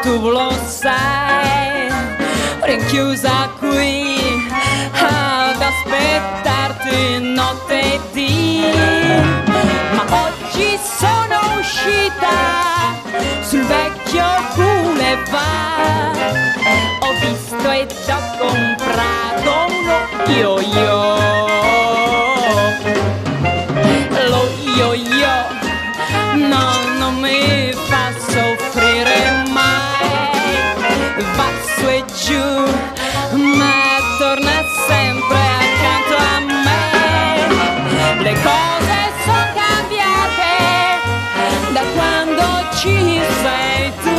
tu lo sai, rinchiusa qui ad aspettarti notte e dì. Ma oggi sono uscita sul vecchio boulevard, ho visto ed ho comprato uno yo-yo. Lo yo-yo no, non mi fa soffrire mai, va su e giù ma torna sempre accanto a me. Le cose sono cambiate da quando ci sei tu,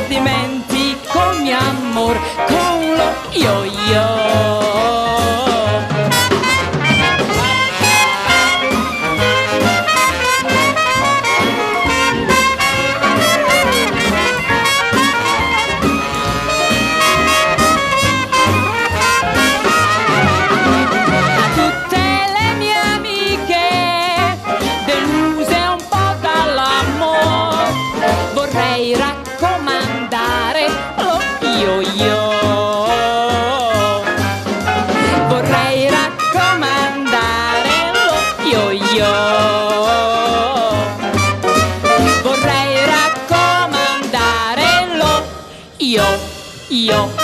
dimentico mio amor con lo yo-yo. Vorrei raccomandare lo yo-yo, vorrei raccomandare lo yo-yo, vorrei raccomandare lo yo-yo.